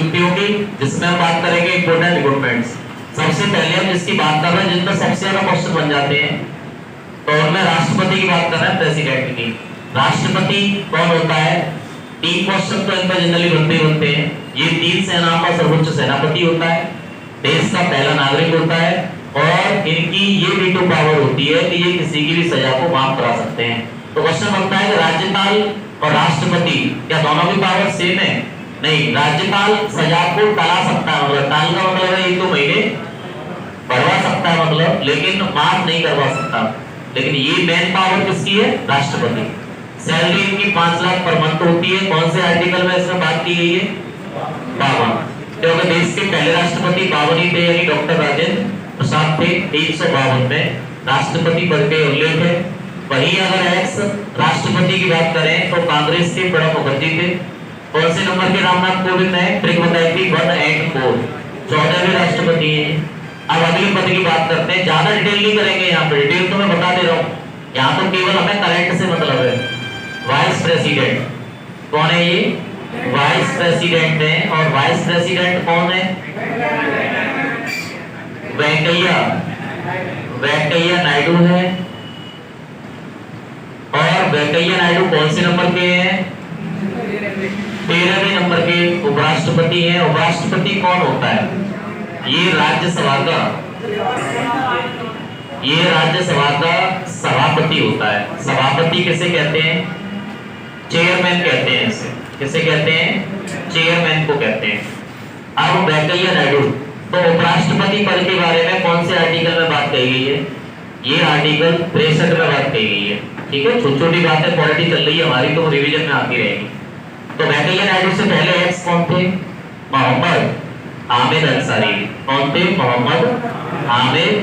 नियुक्तियों की, जिसमें हम बात करेंगे इंपोर्टेंट रिक्रूटमेंट्स। सबसे पहले हम जिसकी बात कर रहे हैं, जिनमें सबसे ज्यादा क्वेश्चन बन जाते हैं, तो उनमें राष्ट्रपति की बात कर रहे हैं, प्रेसिडेंट की। राष्ट्रपति कौन होता है? 3 क्वेश्चन तो इनमें जनरली बनते हैं। ये 3 सेनाओं का सर्वोच्च सेनापति होता है, देश का पहला नागरिक होता है, और इनकी ये वीटो पावर होती है कि ये किसी की भी सजा को माफ करा सकते हैं। तो क्वेश्चन बनता है कि राज्यपाल और राष्ट्रपति क्या दोनों की पावर सेम है? नहीं, राज्यपाल सजा को टाला सकता है, मतलब टाल का मतलब है 1-2 महीने बढ़वा सकता है, मतलब, लेकिन माफ नहीं करवा सकता। लेकिन ये मेन पावर किसकी है? राष्ट्रपति। सैलरी इनकी 5 लाख पर मंथ होती है। कौन से आर्टिकल में इसमें बात की गई है? 52। क्योंकि देश के पहले राष्ट्रपति 52 ही थे, यानी डॉक्टर राजेंद्र प्रसाद थे। 152 में राष्ट्रपति पद के उल्लेख है। वहीं अगर एक्स राष्ट्रपति की बात करें तो कांग्रेस के प्रणब मुखर्जी थे। कौन से नंबर के रामनाथ कोविंद है? ट्रिक बताई थी 1 and 4, 14वें राष्ट्रपति हैं। अब अगले पद की बात करते हैं। ज्यादा डिटेल नहीं करेंगे, यहाँ पे डिटेल तो मैं बता दे रहा हूँ, यहाँ तो केवल हमें करंट से मतलब है। वाइस प्रेसिडेंट कौन है? ये वाइस प्रेसिडेंट है। और वाइस प्रेसिडेंट कौन है? वेंकैया नायडू है। और वेंकैया नायडू कौन से नंबर के हैं? 13वें नंबर के उपराष्ट्रपति हैं। उपराष्ट्रपति कौन होता है? ये राज्यसभा का सभापति होता है। सभापति किसे कहते हैं? चेयरमैन कहते हैं इसे। किसे कहते हैं? चेयरमैन को कहते हैं। अब वेंकैया नायडू, तो उपराष्ट्रपति पद के बारे में कौन से आर्टिकल में बात कही गई है? ये आर्टिकल 63 में बात कही गई है। ठीक है, छोटी छोटी बातें पॉलिटी चल रही है हमारी, तो रिवीजन में आती रहेगी। तो वेंकैया नायडू से पहले एक्स कौन थे? मोहम्मद हामिद अंसारी। कौन थे? मोहम्मद हामिद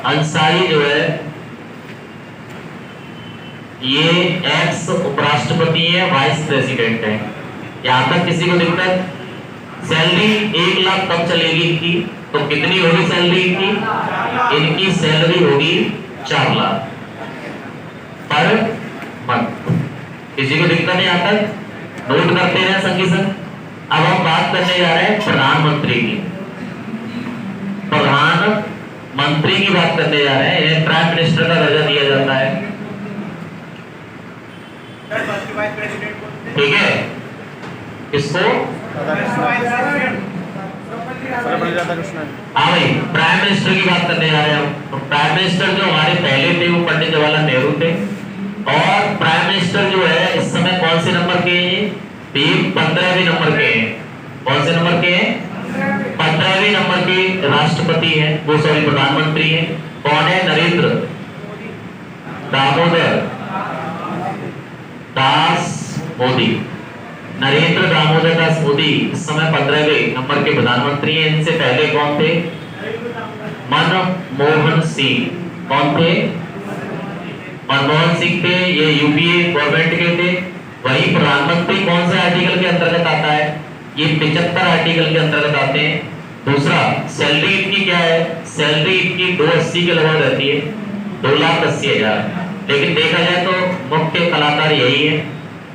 अंसारी जो है ये एक्स उपराष्ट्रपति है, वाइस प्रेसिडेंट है। यहां तक किसी को दिक्कत? सैलरी 1 लाख कब चलेगी इनकी? तो कितनी होगी सैलरी इनकी? इनकी सैलरी होगी 4 लाख पर मंथ। किसी को दिक्कत है? यहां तक नोट करते हैं संगी संग। अब हम बात करने जा रहे हैं प्रधानमंत्री की। प्रधानमंत्री की बात करने जा रहे हैं। इन्हें प्राइम मिनिस्टर का दर्जा दिया जाता है। ठीक है, किसको? हाँ भाई, प्राइम मिनिस्टर की बात करने जा रहे हैं हम। तो प्राइम मिनिस्टर जो हमारे पहले थे वो पंडित जवाहरलाल नेहरू थे। और प्राइम मिनिस्टर जो है इस समय कौन से नंबर के हैं? 15वें नंबर के हैं। कौन से नंबर के हैं? 15वें नंबर के राष्ट्रपति हैं, वो सॉरी प्रधानमंत्री हैं। कौन है? नरेंद्र दामोदर दास मोदी। नरेंद्र दामोदर दास मोदी इस समय 15वें नंबर के प्रधानमंत्री हैं। इनसे पहले कौन थे? मनमोहन सिंह। कौन थे? मनमोहन सिंह थे। ये यूपीए गवर्नमेंट के थे। वही प्रधानमंत्री कौन से आर्टिकल के अंतर्गत आता है? ये 75 आर्टिकल के अंतर्गत आते हैं। दूसरा, सैलरी इनकी क्या है? सैलरी इनकी 280 के लगभग रहती है, 2,80,000। लेकिन देखा जाए तो मुख्य कलाकार यही है,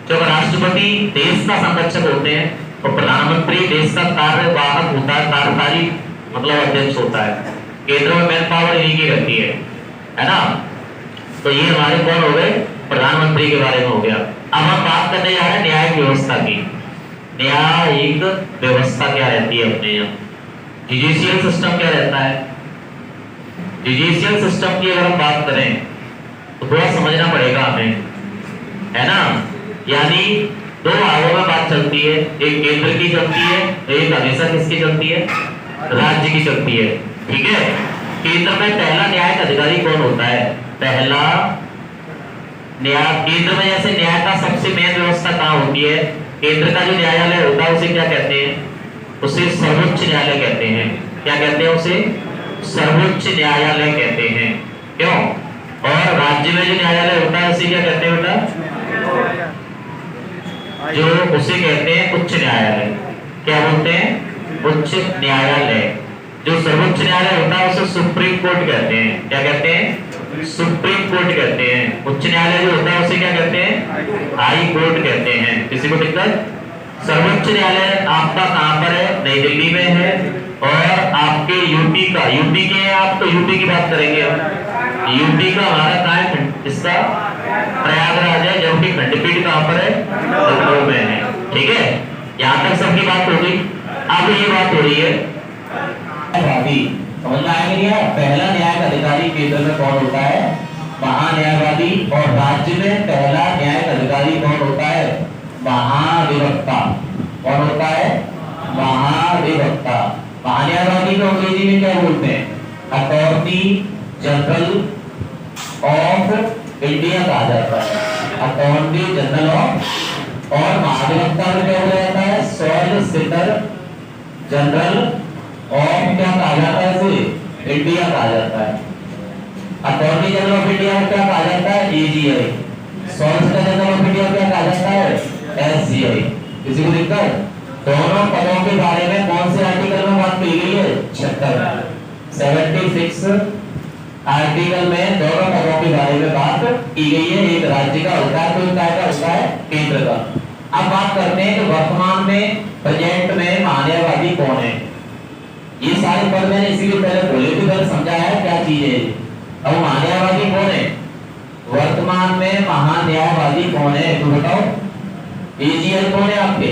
क्योंकि राष्ट्रपति देश का संरक्षक होते हैं और प्रधानमंत्री देश का कार्यवाहक होता है, कार्यकारी मतलब अध्यक्ष होता है। केंद्र में मैन पावर इन्हीं की रहती है ना। तो ये हमारे कौन हो गए? प्रधानमंत्री के बारे में हो गया। अब हम बात करने जा रहे हैं न्यायिक व्यवस्था की। न्यायिक व्यवस्था क्या रहती है अपने यहाँ? जुडिशियल सिस्टम क्या रहता है? जुडिशियल सिस्टम की अगर हम बात करें तो थोड़ा समझना पड़ेगा हमें, है ना। यानी 2 भागों में बात चलती है, एक केंद्र की चलती है, एक हमेशा किसकी चलती है? राज्य की चलती है। ठीक है, केंद्र में पहला न्यायिक अधिकारी कौन होता है? पहला न्याय केंद्र में, जैसे न्याय का सबसे मेन व्यवस्था कहाँ होती है? केंद्र का जो न्यायालय होता है उसे क्या कहते हैं? उसे सर्वोच्च न्यायालय कहते हैं। क्या कहते हैं? उसे सर्वोच्च न्यायालय कहते हैं। क्यों? और राज्य में जो न्यायालय होता है उसे क्या कहते हैं बेटा? जो उसे कहते हैं उच्च न्यायालय। क्या बोलते हैं? उच्च न्यायालय। जो सर्वोच्च न्यायालय होता है उसे सुप्रीम कोर्ट कहते हैं। क्या कहते हैं? सुप्रीम कोर्ट कहते हैं। उच्च न्यायालय जो होता है उसे क्या कहते हैं? हाई कोर्ट कहते हैं। किसी को दिक्कत? सर्वोच्च न्यायालय आपका कहाँ पर है? नई दिल्ली में है। और आपके यूपी का, यूपी के हैं आप तो यूपी की बात करेंगे हम। यूपी का हमारा कहाँ है? इसका प्रयागराज है, जबकि खंडपीठ कहाँ पर है? लखनऊ में है। ठीक है, यहाँ तक सबकी बात हो गई। अब ये बात हो रही है समझ में आएगा नहीं? पहला न्यायिक अधिकारी केंद्र में कौन होता है? महान्यायवादी। और राज्य में पहला न्यायिक अधिकारी कौन होता है? महाधिवक्ता। कौन होता है? महाधिवक्ता। महान्यायवादी को अंग्रेजी में क्या बोलते हैं? अटॉर्नी जनरल ऑफ इंडिया कहा जाता है। Attorney general of. और महाधिवक्ता में क्या बोला जाता है? सॉलिसिटर जनरल ऑफ क्या कहा जाता है? इसे इंडिया कहा जाता है। अटॉर्नी जनरल ऑफ इंडिया को क्या कहा जाता है? AGI. Solicitor general of India क्या कहा जाता है? एसजीआई। किसी को दिक्कत? दोनों पदों के बारे में कौन से आर्टिकल में बात की गई है? 76 आर्टिकल में दोनों पदों के बारे में बात की गई है। एक राज्य का होता है, कोई काय का होता है? केंद्र का। अब बात करते हैं कि वर्तमान में प्रेजेंट में महान्यायवादी कौन है। ये सारे पद मैंने इसीलिए पहले बोले थे, पहले समझाया है क्या चीज है। अब महान्यायवादी कौन है? वर्तमान में महान्यायवादी कौन है तो बताओ। एजीआई कौन है आपके?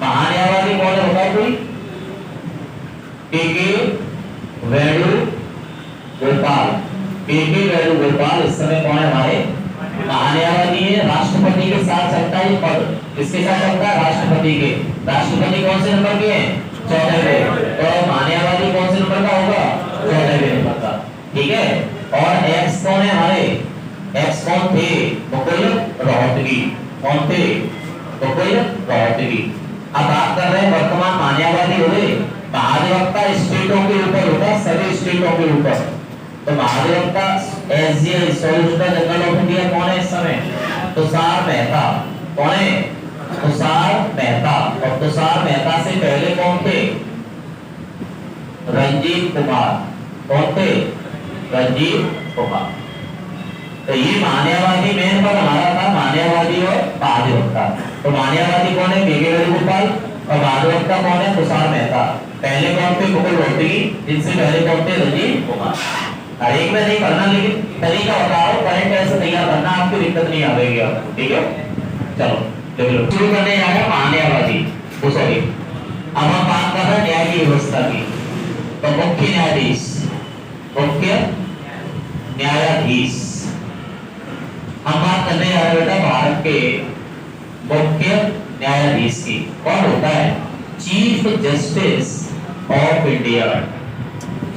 महान्यायवादी कौन है बताओ कोई? के वेणुगोपाल। के वेणुगोपाल इस समय कौन है हमारे? महान्यायवादी है। राष्ट्रपति के साथ चलता है पद। किसके साथ चलता है? राष्ट्रपति के। राष्ट्रपति कौन से नंबर के हैं? 14वें। तो महान्यायवादी कौन से नंबर का होगा? 14वें नंबर का। ठीक है। और एक्स कौन है हमारे? एक्स कौन थे? मुकुल रोहतगी। कौन थे? मुकुल रोहतगी। अब बात कर रहे हैं वर्तमान महान्यायवादी हुए। महाधिवक्ता स्टेटों के ऊपर होता है, सभी स्टेटों के ऊपर। तो महाधिवक्ता SGI solicitor general of India कौन है इस समय? तुषार मेहता। कौन है? तुषार मेहता। और तुषार मेहता से पहले कौन थे? रंजीत कुमार। कौन थे? रंजीत कुमार। तो ये महान्यायवादी मेन पद हमारा था, महान्यायवादी और महाधिवक्ता। तो महान्यायवादी कौन है? के वेणुगोपाल। और महाधिवक्ता कौन है? तुषार मेहता। पहले कौन थे? मुकुल रोहतगी। इनसे पहले कौन थे? रंजीत कुमार। हर एक में नहीं करना, लेकिन तरीका बता रहा हूं, करंट ऐसे तैयार करना, आपको दिक्कत नहीं आएगी आपको। ठीक है, चलो शुरू करने जा रहे हैं महान्यायवादी। सॉरी, अब हम बात कर रहे हैं न्याय की व्यवस्था की। तो मुख्य न्यायाधीश, मुख्य न्यायाधीश हम बात करने जा रहे हैं बेटा भारत के मुख्य न्यायाधीश की। कौन होता है? Chief justice of India.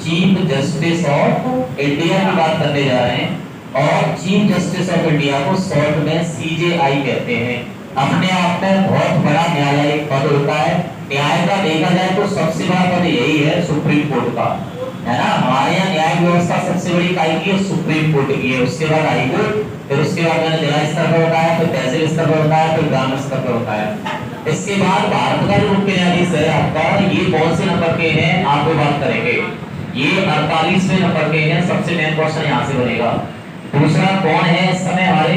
Chief justice of India की बात करने जा रहे हैं। और चीफ जस्टिस ऑफ इंडिया को शॉर्ट में सीजेआई कहते हैं। अपने आप में बहुत बड़ा न्यायालयिक पद होता है। न्याय का देखा जाए तो सबसे बड़ा पद यही है, सुप्रीम कोर्ट का, है ना। हमारे यहाँ न्याय व्यवस्था सबसे बड़ी इकाई की है सुप्रीम कोर्ट की है। उसके बाद हाई कोर्ट, फिर उसके बाद मैंने जिला स्तर पर होता है, फिर तहसील स्तर पर होता है, फिर ग्राम स्तर पर होता है। इसके बाद भारत का जो मुख्य न्यायाधीश है आपका, ये कौन से नंबर के हैं आपको बात करेंगे। ये 48वें नंबर के हैं। सबसे मेन क्वेश्चन यहाँ से बनेगा। दूसरा कौन है इस समय हमारे?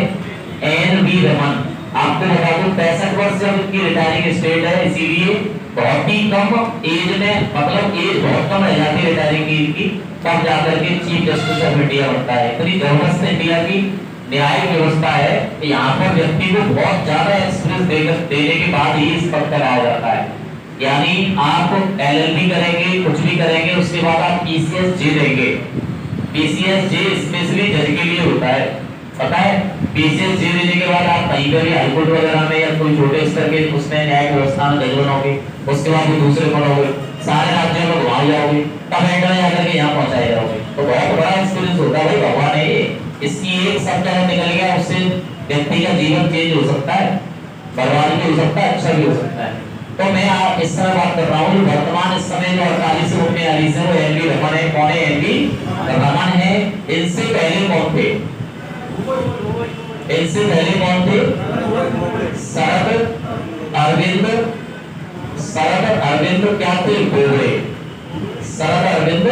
एन.वी. रमन। आपको बता दूं 65 वर्ष जब इनकी रिटायरिंग स्टेट है, इसीलिए बहुत ही कम एज में, मतलब एज बहुत कम रह जाती है रिटायरिंग की इनकी, तब जाकर के चीफ जस्टिस ऑफ इंडिया बनता है। इतनी जबरदस्त इंडिया की न्यायिक व्यवस्था है कि यहाँ पर व्यक्ति को बहुत ज्यादा एक्सपीरियंस देने के बाद ही इस पद पर आया जाता है। यानी आप एलएलबी करेंगे, कुछ भी करेंगे, उसके बाद आप पीसीएस जे देंगे। पीसीएस जे स्पेशली जज के लिए होता है, पता है। पीसीएस जे देने के बाद आप कहीं पर भी हाईकोर्ट वगैरह में या कोई छोटे स्तर के उसमें न्यायिक व्यवस्था में जज बनोगे, उसके बाद भी दूसरे बनोगे, सारे राज्यों में घुमाए जाओगे, तब एंड में जाकर के यहाँ पहुंचाए जाओगे। तो बहुत बड़ा एक्सपीरियंस होता है भाई, भगवान है ये। इसकी एक शब्द निकल गया, उससे व्यक्ति का जीवन चेंज हो सकता है, बर्बाद भी हो सकता है, अच्छा भी हो सकता है। तो मैं आप इस तरह बात कर रहा हूँ। वर्तमान इस समय जो 48 मुख्य न्यायाधीश है वो एन.वी. रमन है। कौन है? एन.वी. रमन है। इनसे पहले कौन थे? इनसे पहले कौन थे? शरद अरविंद। शरद अरविंद क्या थे? बोबड़े। शरद अरविंद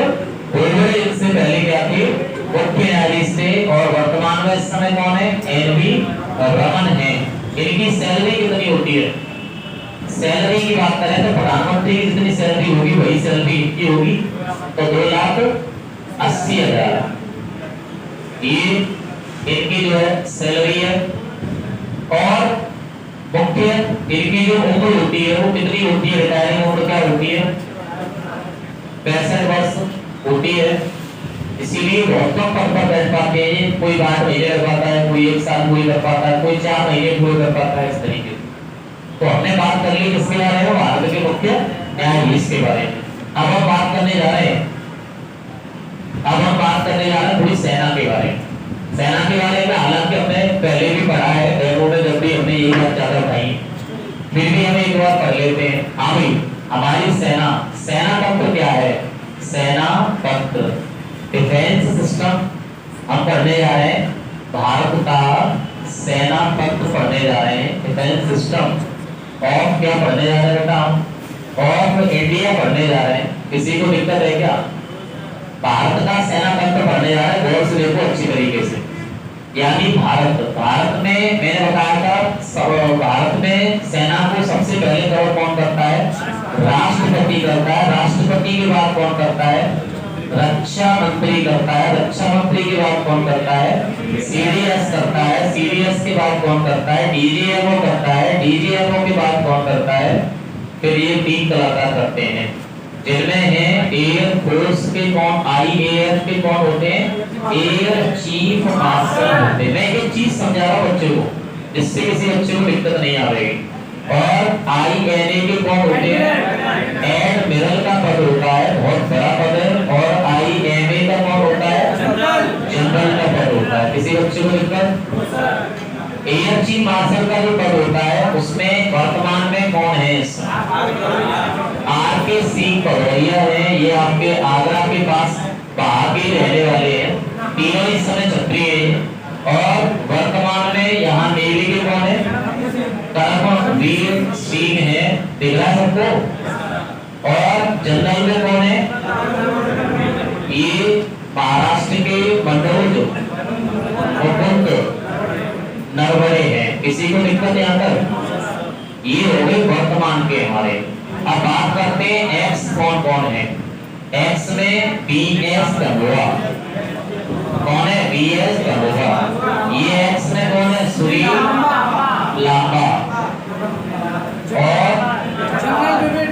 बोबड़े इनसे पहले क्या थे? मुख्य न्यायाधीश थे। और वर्तमान में इस समय कौन है? एन.वी. रमन है। इनकी सैलरी कितनी होती है? सैलरी की बात करें तो प्रधानमंत्री की जितनी सैलरी होगी वही सैलरी इनकी होगी, तो 2,80,000 ये इनकी जो है सैलरी है। और मुख्य इनकी जो उम्र होती है वो कितनी होती है? रिटायरिंग उम्र क्या होती है? 65 वर्ष होती है। इसीलिए बहुत कम पद पर बैठ पाते हैं, कोई 8 महीने कर पाता है, कोई 1 साल पूरी कर पाता है, कोई 4 महीने पूरे कर पाता है, इस तरीके से। तो हमने बात कर ली किसके बारे में? भारत के मुख्य न्यायाधीश के बारे में। अब हम बात करने जा रहे हैं थोड़ी सेना के बारे में। सेना के बारे में हालांकि हमने पहले भी पढ़ा है, डेमो में जब भी हमने यही बात ज्यादा पढ़ाई, फिर भी हम एक बार पढ़ लेते हैं। हाँ भाई, हमारी सेना तंत्र क्या है? सेना तंत्र डिफेंस सिस्टम हम पढ़ने जा रहे हैं। भारत का सेना तंत्र पढ़ने जा रहे हैं, डिफेंस सिस्टम। और क्या पढ़ने जा रहे हैं बेटा? हम और इंडिया पढ़ने जा रहे हैं। किसी को दिक्कत है क्या? भारत का सेना तंत्र पढ़ने जा रहे हैं, गौर से देखो अच्छी तरीके से। यानी भारत में मैंने बताया था, भारत में सेना को सबसे पहले कवर कौन करता है? राष्ट्रपति करता है। राष्ट्रपति के बाद कौन करता है? रक्षा मंत्री करता है। रक्षा मंत्री के बाद कौन करता है? सीडीएस करता है। सीडीएस के बाद कौन करता है? डीजीएमओ करता है। डीजीएमओ के बाद कौन करता है? फिर ये 3 कलाकार करते हैं, जिनमें है एयर फोर्स के कौन? आईएएफ के कौन होते हैं? एयर चीफ मार्शल होते हैं। मैं एक चीज समझा रहा हूँ बच्चों को, जिससे किसी बच्चे को दिक्कत नहीं आएगी। और आईएनए के कौन होते हैं? एडमिरल का पद होता है, बहुत बड़ा पद है। और आईएमए का कौन होता है? जनरल का पद होता है। किसी बच्चे को दिक्कत? एयर चीफ मार्शल का जो पद होता है उसमें वर्तमान में कौन है? आरके सिंह भदौरिया है। ये आपके आगरा के पास बाहर के रहने वाले हैं। तीनों इस समय क्षत्रिय हैं। और वर्तमान में यहाँ नेवी के कौन है? करमवीर सिंह है। दिख रहा है सबको? और जनरल में कौन है? ये महाराष्ट्र के मनोज मुकुंद नरवणे हैं। किसी को दिक्कत यहाँ तक? ये हो गए वर्तमान के हमारे। अब बात करते हैं एक्स कौन है। एक्स में बीएस धनोआ कौन है? बीएस धनोआ। ये एक्स में कौन है? सुनील लांबा। और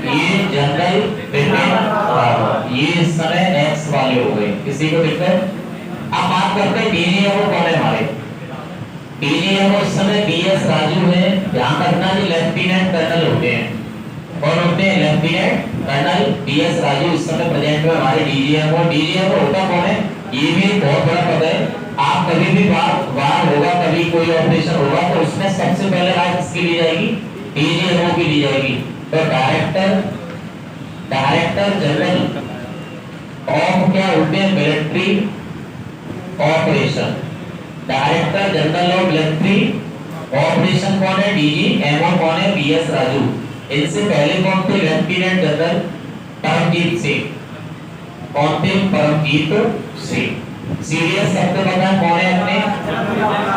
ये जनरल बिपिन रावत। ये इस समय एक्स वाले हो गए। किसी को दिक्कत? अब बात करते हैं डीजीएमओ कौन है हमारे। डीजीएमओ इस समय बीएस राजू है। ध्यान रखना कि लेफ्टिनेंट कर्नल होते हैं। कौन होते हैं? लेफ्टिनेंट कर्नल बीएस राजू इस समय प्रेजेंट में हमारे डीजीएमओ। डीजीएमओ होता कौन है? ये भी बहुत बड़ा पद है। आप कभी भी वार होगा, कभी कोई ऑपरेशन होगा, तो उसमें सबसे पहले राय किसकी ली जाएगी? डीजीएमओ की ली जाएगी। तो डायरेक्टर जनरल ऑफ क्या होते हैं? Military operation. Director general of military operation कौन है? डीजीएमओ कौन है? बीएस राजू। इनसे पहले कौन थे? Lieutenant general Paramjit Singh. कौन थे? परमजीत सिंह। सीडीएस सबको पता है कौन है? अपने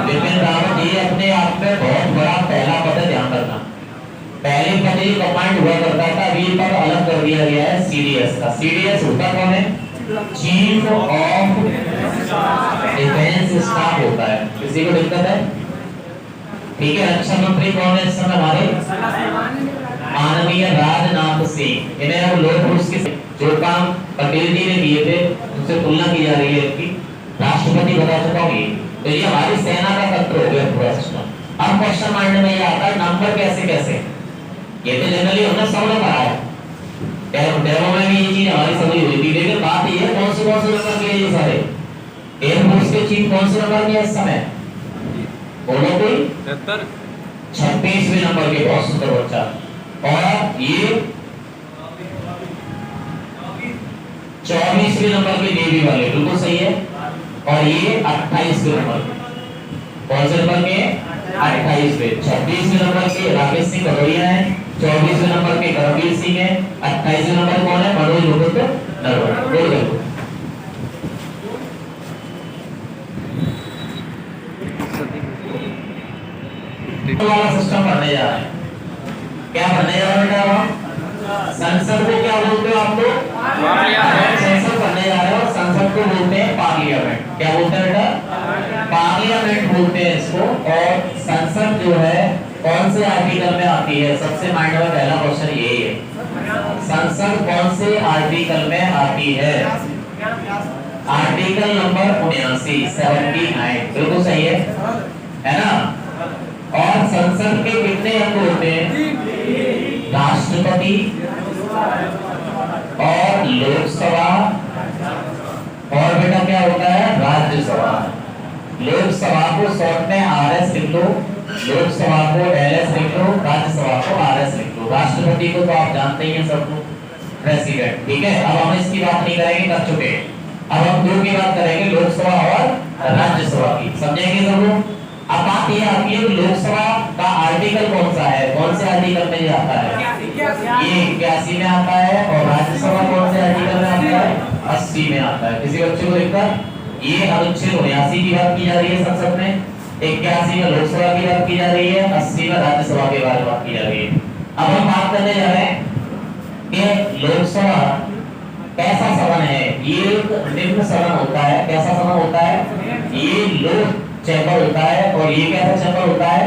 बिपिन रावत। ये अपने आप में बहुत बड़ा पहला पद है, ध्यान रखना। पहले पद ये कमांड हुआ करता था, अभी पद अलग कर दिया गया है सीडीएस का। सीडीएस होता कौन है? चीफ ऑफ डिफेंस स्टाफ होता है। किसी को दिक्कत है? ठीक है। रक्षा मंत्री कौन है इस समय हमारे? माननीय राजनाथ सिंह। इन्हें हम लोग पुरुष के जो काम पटेल जी ने किए थे उनसे तुलना की जा रही है इनकी। राष्ट्रपति बता चुका हूँ ये। तो ये हमारी सेना का तंत्र हो गया पूरा सिस्टम। अब क्वेश्चन माइंड में ये आता है नंबर कैसे? ये तो जनरली हमने सबने पढ़ा है, डेमो में भी ये चीज हमारी समझ हुई थी। लेकिन बात ये है कौन से नंबर के ये सारे एयरफोर्स के चीफ कौन से नंबर के इस समय? बोलो कोई? 36वें नंबर के। बहुत सुंदर बच्चा। और ये 24वें नंबर के नेवी वाले, बिल्कुल सही है। और ये 28वें नंबर के। कौन से नंबर के? 28वें। 26वें नंबर के राकेश सिंह भदौरिया है। 24वें नंबर के करमवीर सिंह है। 28वें नंबर कौन है? मनोज मुकुंद नरवणे। वाला सिस्टम बनने जा रहे हैं। क्या बनने जा रहे हैं? संसद को क्या बोलते हो आप लोग? संसद बनने जा रहे हो और संसद को बोलते हैं पार्लियामेंट। क्या बोलते हैं बेटा? पार्लियामेंट बोलते हैं इसको। और संसद जो है कौन से आर्टिकल में आती है? सबसे माइंड में पहला क्वेश्चन यही है, संसद कौन से आर्टिकल में आती है? आर्टिकल नंबर 79 बिल्कुल सही है ना? और संसद के कितने अंग होते हैं? राष्ट्रपति और लोकसभा और बेटा क्या होता है? राज्यसभा। लोकसभा को शॉर्ट में आरएस लिख लो, लोकसभा को एलएस लिख लो, राज्यसभा को आरएस लिख लो। राष्ट्रपति को तो आप जानते ही हैं सब लोग, प्रेसिडेंट। ठीक है, अब हम इसकी बात नहीं करेंगे, कर चुके। अब हम दो की बात करेंगे, लोकसभा और राज्यसभा की। समझेंगे सब लोग? अब बात ये आती है कि लोकसभा का आर्टिकल कौन सा है? कौन से आर्टिकल में ये आता है? ये 81 में आता है। और राज्यसभा कौन से आर्टिकल में आता है? 80 में आता है। किसी बच्चे को दिक्कत? ये अनुच्छेद 79 की बात की जा रही है संसद में, 81 में लोकसभा की बात की जा रही है, 80 में राज्यसभा के बारे में बात की जा रही है। अब हम बात करने जा रहे हैं कि लोकसभा कैसा सदन है? ये एक निम्न सदन होता है। कैसा सदन होता है? ये लो चैम्बर होता है। और ये कैसा चैम्बर होता है?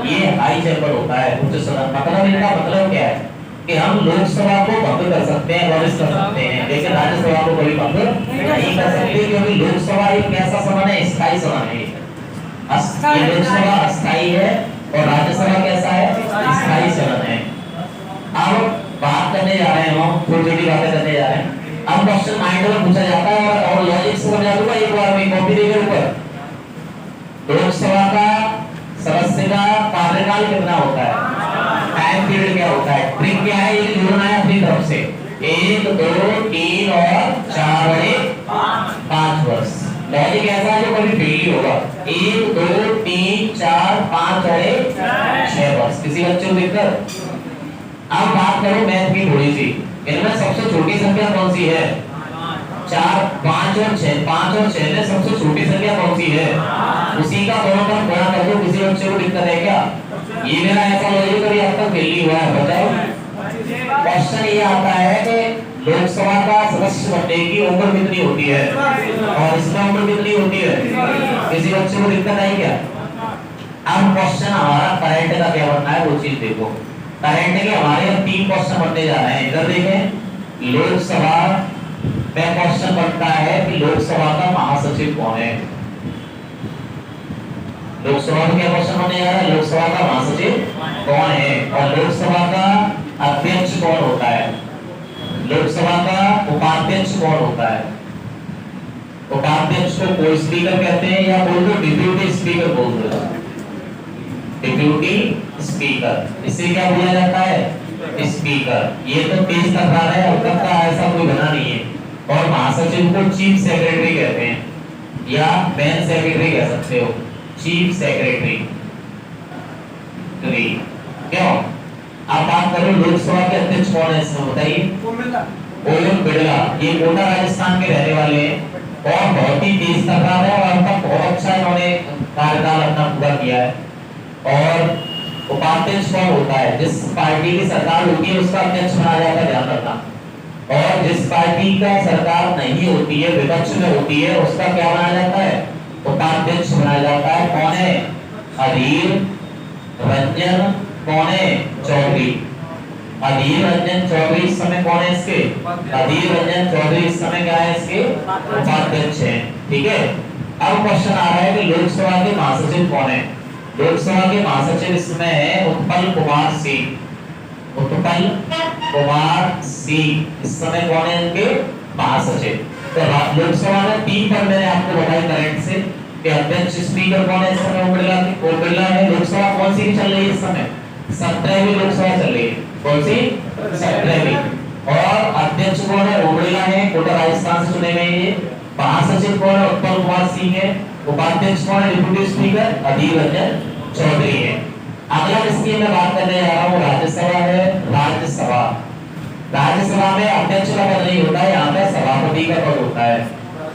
ये हाई चैम्बर होता है, उच्च सदन। मतलब इनका मतलब क्या है कि हम लोकसभा को भंग कर सकते हैं, वरिष्ठ कर सकते हैं, लेकिन राज्यसभा को कभी भंग नहीं कर सकते, क्योंकि लोकसभा एक कैसा सदन है? स्थायी सदन है। ये लोकसभा अस्थायी है और राज्यसभा कैसा है? स्थायी सदन है। अब बात करने जा रहे हैं, हम छोटी छोटी बातें करने जा रहे हैं। अब क्वेश्चन माइंड में पूछा जाता है और लॉजिक से समझा दूंगा एक बार में, कॉपी देकर ऊपर। लोकसभा का सदस्य का कार्यकाल कितना होता है? टाइम पीरियड क्या होता है? ट्रिक क्या है? ये जोड़ना है अपनी तरफ से। 1 2 3 और 4 बड़े 5 वर्ष। लॉजिक ऐसा है जो कभी फेल ही होगा। 1 2 3 4 5 बड़े 6 वर्ष। किसी बच्चे को दिक्कत? अब बात करो मैथ की थोड़ी सी। इनमें सबसे छोटी संख्या कौन सी है? 4 5 और 6। 5 और 6 में सबसे छोटी संख्या कौन सी है? उसी का दोनों तरफ गुणा कर दो। किसी बच्चे को दिक्कत है क्या? ये मेरा ऐसा लॉजिक कभी अब तक फेल नहीं हुआ है, बताओ। क्वेश्चन ये आता है कि लोकसभा का सदस्य बनने की उम्र कितनी होती है और इसमें उम्र कितनी होती है? किसी बच्चे को दिक्कत आई क्या? अब क्वेश्चन हमारा करंट का क्या बनना है वो चीज देखो। करंट के हमारे अब 3 क्वेश्चन बनने जा रहे हैं। इधर देखें, लोकसभा में क्वेश्चन बनता है कि लोकसभा का महासचिव कौन है? लोकसभा में क्या क्वेश्चन बनने जा रहा है? लोकसभा का महासचिव कौन है? और लोकसभा का अध्यक्ष कौन होता है? लोकसभा का उपाध्यक्ष कौन होता है? उपाध्यक्ष को को स्पीकर कहते हैं या बोल दो डिप्यूटी स्पीकर बोल दो। डिप्यूटी स्पीकर, इसे क्या बोला जाता है? स्पीकर। ये तो तेज तकरार है, अब तक का ऐसा कोई बना नहीं है। और महासचिव को चीफ सेक्रेटरी कहते हैं या मेन सेक्रेटरी कह सकते हो, चीफ सेक्रेटरी। क्यों? आप बात करो लोकसभा के अध्यक्ष कौन है इसमें बताइए? ओम बिड़ला। ये कोटा राजस्थान के रहने वाले हैं और बहुत ही तेज तकरार है और अब तक बहुत अच्छा इन्होंने कार्यकाल अपना पूरा किया है। और उपाध्यक्ष कौन होता है? जिस पार्टी की सरकार होती है उसका अध्यक्ष बनाया जाता है, ध्यान रखना। और जिस पार्टी का सरकार नहीं होती है, विपक्ष में होती है, उसका क्या बनाया जाता है? उपाध्यक्ष बनाया जाता है। कौन है? अधीर रंजन कौन है? चौधरी। अधीर रंजन चौधरी इस समय कौन है इसके? अधीर रंजन चौधरी इस समय क्या है इसके? उपाध्यक्ष है। ठीक है। अब क्वेश्चन आ रहा है कि लोकसभा के महासचिव कौन है? लोकसभा के महासचिव इसमें है उत्पल कुमार सिंह। उत्पल कुमार सिंह इस समय कौन है इनके? महासचिव। तो लोकसभा में 3 पद मैंने आपको बताई करंट से कि अध्यक्ष स्पीकर कौन है इस समय? ओम बिड़ला है। लोकसभा कौन सी चल रही है इस समय? 17वीं लोकसभा चल रही है। कौन सी? 17वीं। और अध्यक्ष कौन है? ओम बिड़ला है, कोटा राजस्थान से चुने गए ये। महासचिव कौन है? उत्पल कुमार सिंह है। उपाध्यक्ष कौन है? डिप्टी स्पीकर अधीर रंजन चौधरी है। अगला इसकी मैं बात करने जा रहा हूँ राज्यसभा है। राज्यसभा, राज्यसभा में अध्यक्ष का पद नहीं होता है, यहाँ पे सभापति का पद होता है।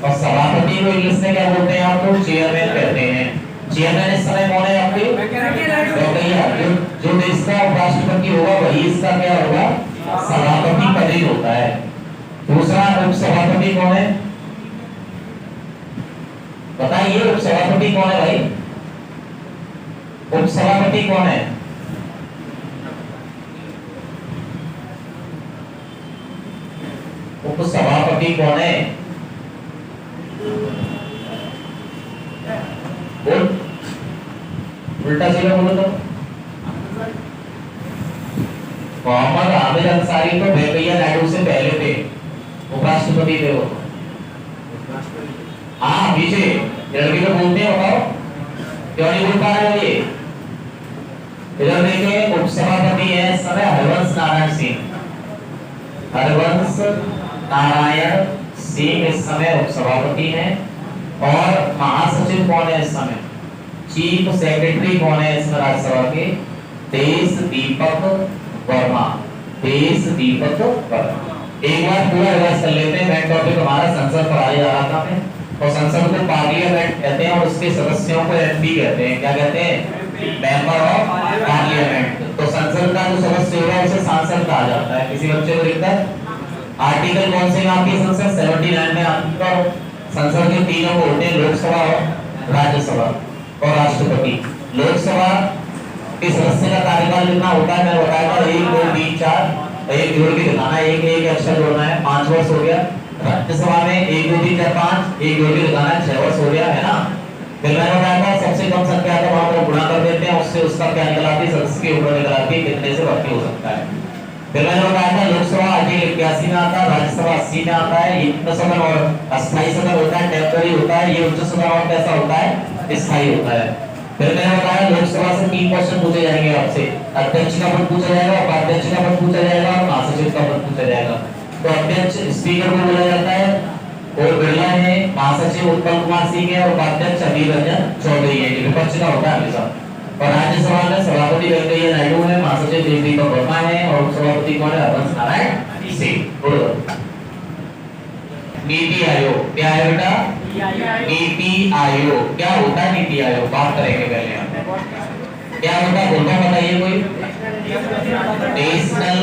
और सभापति को इंग्लिश में क्या बोलते हैं आप लोग? चेयरमैन कहते हैं। चेयरमैन इस समय कौन है आपके? वेंकैया। जो देश का उपराष्ट्रपति होगा वही इसका क्या होगा? सभापति पद होता है। दूसरा उपसभापति कौन है? बताइए उपसभापति कौन है भाई? उपसभापति कौन है? उपसभापति कौन है? बोल, उल्टा सीधा बोलो तो। मोहम्मद हामिद अंसारी तो वेंकैया नायडू से पहले थे, उपराष्ट्रपति थे वो। हाँ पीछे लड़की को बोलते हैं, बताओ क्यों नहीं बोल पा रहे हो? ये इधर देखिए, उपसभापति है इस समय हरवंश नारायण सिंह। हरवंश नारायण सिंह इस समय उपसभापति हैं। और महासचिव कौन है इस समय? चीफ सेक्रेटरी कौन है इसमें राज्यसभा के? देश दीपक वर्मा। देश दीपक वर्मा। एक बार पूरा रिवाइज कर लेते हैं। मेन टॉपिक हमारा संसद पढ़ाया जा रहा था में, और संसद को पार्लियामेंट कहते हैं और उसके सदस्यों को एमपी कहते हैं। क्या कहते हैं? Member of parliament. तो संसद का जो सदस्य होगा उसे सांसद कहा जाता है। किसी बच्चे को दिखता है? आर्टिकल कौन से में आती है संसद? 79 में आती है। संसद के तीनों को होते हैं, लोकसभा और राज्यसभा और राष्ट्रपति। लोकसभा के सदस्य का कार्यकाल कितना होता है मैं बताया था, 1 2 3 4, एक जोड़ के दिखाना है, एक एक अक्षर जोड़ना है, 5 वर्ष हो गया। राज्यसभा में 1 2 3 4 5, एक जोड़ के दिखाना है, 6 वर्ष हो गया, है ना। फिर मैंने बताया था सबसे कम संख्या का वहां पर गुणा कर देते हैं, उससे उसका क्या निकल आती है? सदस्य की उम्र निकल आती है, कितने से भर्ती हो सकता है। फिर मैंने बताया था लोकसभा आर्टिकल 81 में आता है, राज्यसभा 80 में आता है। ये सदन और अस्थायी सदन होता है, टेम्पररी होता है। ये उच्च सदन और कैसा होता है? स्थायी होता है। फिर मैंने बताया लोकसभा से 3 क्वेश्चन पूछे जाएंगे आपसे। अध्यक्ष का पद पूछा जाएगा, उपाध्यक्ष का पद पूछा जाएगा और महासचिव का पद पूछा जाएगा। तो अध्यक्ष स्पीकर को बोला जाता है, और बिरला है, महासचिव उत्पल कुमार सिंह है और उपाध्यक्ष अधीर रंजन चौधरी है। ये विपक्ष का होता है हमेशा। और राज्यसभा में सभापति वेंकैया नायडू है, महासचिव देश दीपक वर्मा है और उपसभापति कौन है? हरवंश नारायण सिंह। नीति आयोग क्या है बेटा? नीति आयोग क्या होता है? नीति आयोग बात करेंगे पहले हम। क्या होता है बोलता बताइए कोई? National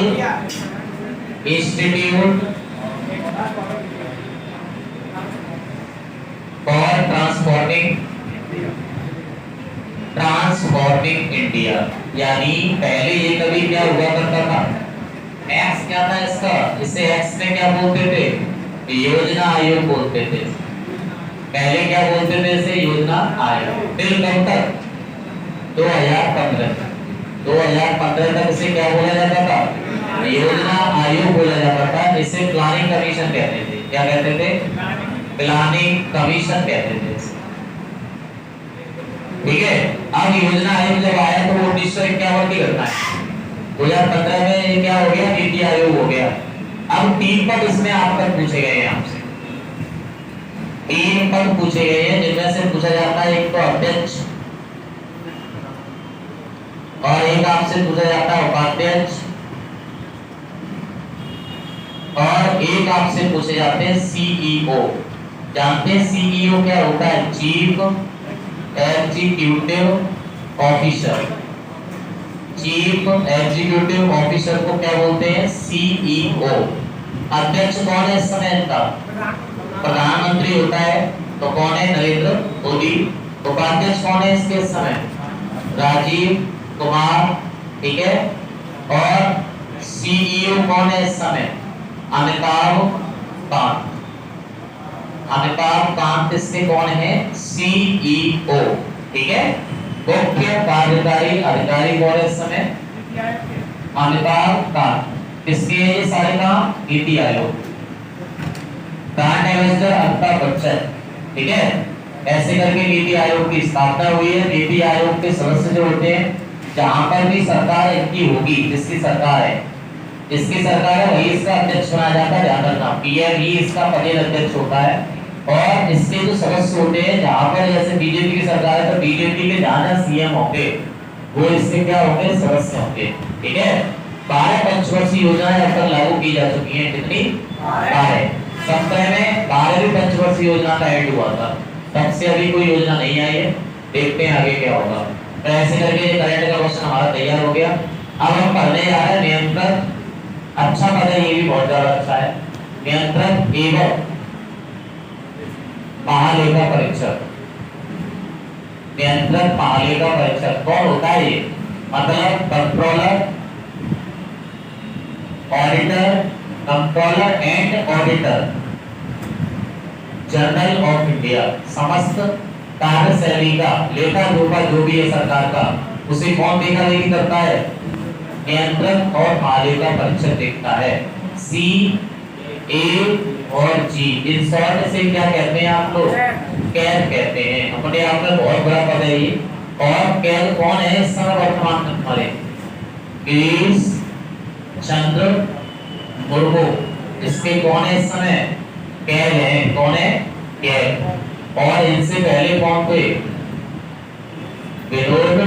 institute for transforming India. यानी पहले ये कभी क्या हुआ करता था? एक्स क्या था इसका? इसे एक्स में क्या बोलते थे? योजना आयोग बोलते थे। पहले क्या बोलते थे इसे? योजना आयोग। फिर कब तक? 2015 तक इसे क्या बोला जाता था? योजना आयोग बोला जाता था। इसे प्लानिंग कमीशन कहते थे। क्या कहते थे? प्लानिंग कमीशन कहते थे। ठीक है। अब योजना आयोग जब आया तो 1951 की घटना है। 2015 में ये क्या हो गया? नीति आयोग हो गया। अब 3 पद इसमें आप तक पूछे गए हैं आपसे। 3 पद पूछे गए हैं जिनमें से पूछा जाता है एक तो अध्यक्ष, और एक आपसे पूछा जाता है उपाध्यक्ष, और एक आपसे पूछे जाते हैं सीईओ। जानते हैं सीईओ क्या होता है? Chief executive officer. Chief executive officer को क्या बोलते हैं? सीईओ। अध्यक्ष कौन है इस समय इनका? प्रधानमंत्री होता है। तो कौन है? नरेंद्र मोदी। उपाध्यक्ष कौन है इसके इस समय? राजीव कुमार। ठीक है। और सीईओ कौन है इस समय? अमिताभ कांत। अमिताभ कांत इसके कौन है? सीईओ। ठीक है। मुख्य कार्यकारी अधिकारी कौन है इस समय? अमिताभ कांत। इसके ये सारे काम नीति आयोग। Brand ambassador Amitabh Bachchan. ठीक है। ऐसे करके नीति आयोग की स्थापना हुई है। नीति आयोग के सदस्य जो होते हैं, जहां पर भी सरकार इनकी होगी, जिसकी सरकार है, इसकी सरकार है, वही इसका अध्यक्ष बनाया जाता है। ध्यान रखना, पीएम ही इसका पदेन अध्यक्ष होता है। और इसके जो सदस्य होते हैं, जहां पर जैसे बीजेपी की सरकार है तो बीजेपी के जहां सीएम होंगे वो इसके क्या होंगे? सदस्य होंगे। ठीक है। 12 पंचवर्षीय योजनाएं अब तक लागू की जा चुकी हैं। कितनी? 12। 17 में 12वीं पंचवर्षीय योजना का ऐड हुआ था। तब से अभी कोई योजना नहीं आई है। देखते हैं आगे क्या होगा। तो ऐसे करके करंट का क्वेश्चन हमारा तैयार हो गया। अब हम पढ़ने जा रहे हैं नियंत्रक। अच्छा पद है, ये भी बहुत ज्यादा अच्छा है। नियंत्रक एवं महालेखा परीक्षक। नियंत्रक महालेखा परीक्षक कौन होता है ये? मतलब controller, auditor, controller and auditor general of India. समस्त कार्यशैली का लेखा जोखा जो भी है सरकार का, उसे कौन देखा देखी करता है? नियंत्रक और महालेखा परीक्षक देखता है। सी, ए और जी, इन शॉर्ट से क्या कहते हैं आप लोग? कैद कहते हैं। अपने आप में बहुत बड़ा पद है ये। और कैद कौन है इस समय वर्तमान में हमारे? गिरीश चंद्र मुर्मू, इसके कौन है इस समय? कैद है। कौन है? कैद। और इनसे पहले कौन थे? विनोद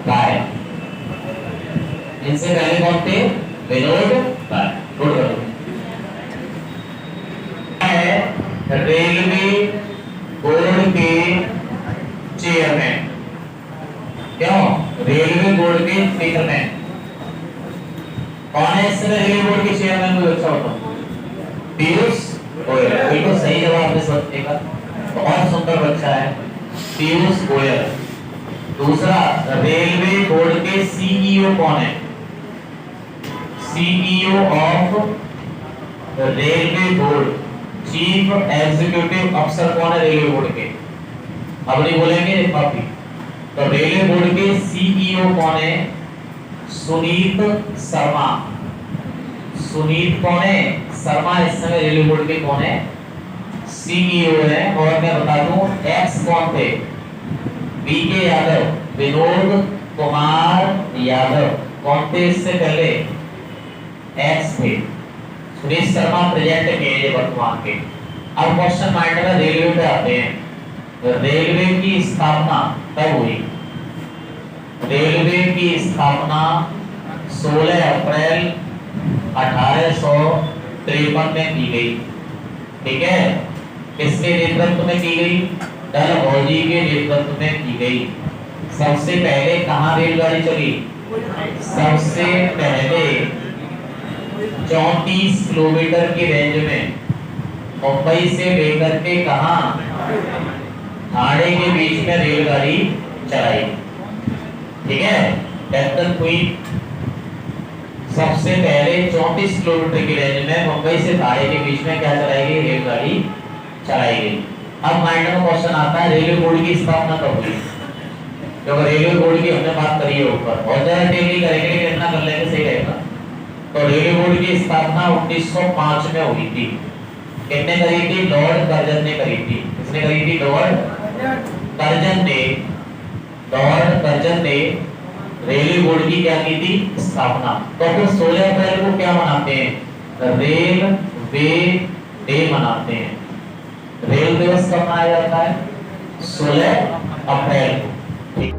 राय। इनसे पहले कौन थे? विनोद राय। नोट करो। रेलवे बोर्ड के चेयरमैन। क्यों? रेलवे बोर्ड के चेयरमैन कौन है इस समय? रेलवे बोर्ड के चेयरमैन को अच्छा बताओ। पीयूष गोयल। बिल्कुल सही जवाब इस बच्चे का, बहुत सुंदर बच्चा है पीयूष गोयल। दूसरा, रेलवे बोर्ड के सीईओ कौन है? CEO of railway board, chief executive अफसर कौन है रेलवे बोर्ड के? अब नहीं बोलेंगे पापी। तो रेलवे बोर्ड के सीईओ कौन है? सुनीत शर्मा। सुनीत कौन है? शर्मा इस समय रेलवे बोर्ड के कौन है? सीईओ है। और मैं बता दूं एक्स कौन थे? बीके यादव, विनोद कुमार यादव। कौन थे इससे पहले? एक्स थे। सुनीत शर्मा प्रेजेंट के वर्तमान के। अब क्वेश्चन माइंड में रेलवे पे आते हैं। रेलवे की स्थापना कब हुई? रेलवे की स्थापना 16 अप्रैल 1853 में की गई। ठीक है? किसके नेतृत्व में की गई? डलहौजी के नेतृत्व में की गई। सबसे पहले कहाँ रेलगाड़ी चली? सबसे पहले 34 किलोमीटर की रेंज में मुंबई से लेकर के कहां? ठाणे के बीच में रेलगाड़ी चलाई। ठीक है? कैप्टन क्वीन सबसे पहले 34 किलोमीटर की रेंज में मुंबई से ठाणे के बीच में क्या चलाई गई? रेलगाड़ी चलाई गई। अब माइंड में क्वेश्चन आता है रेलवे बोर्ड की स्थापना कब हुई? क्योंकि रेलवे बोर्ड की हमने बात करी है ऊपर, बहुत ज्यादा टेक्निक करेंगे लेकिन इतना कर लेंगे सही रहेगा। तो रेलवे बोर्ड की स्थापना 1905 में हुई थी। किसने करी थी? लॉर्ड कर्जन ने करी थी। किसने करी थी? लॉर्ड कर्जन ने। लॉर्ड कर्जन ने रेलवे बोर्ड की क्या की थी? स्थापना। तो फिर 16 अप्रैल को क्या मनाते हैं? रेलवे डे मनाते हैं। रेल दिवस कब मनाया जाता है? 16 अप्रैल को। ठीक।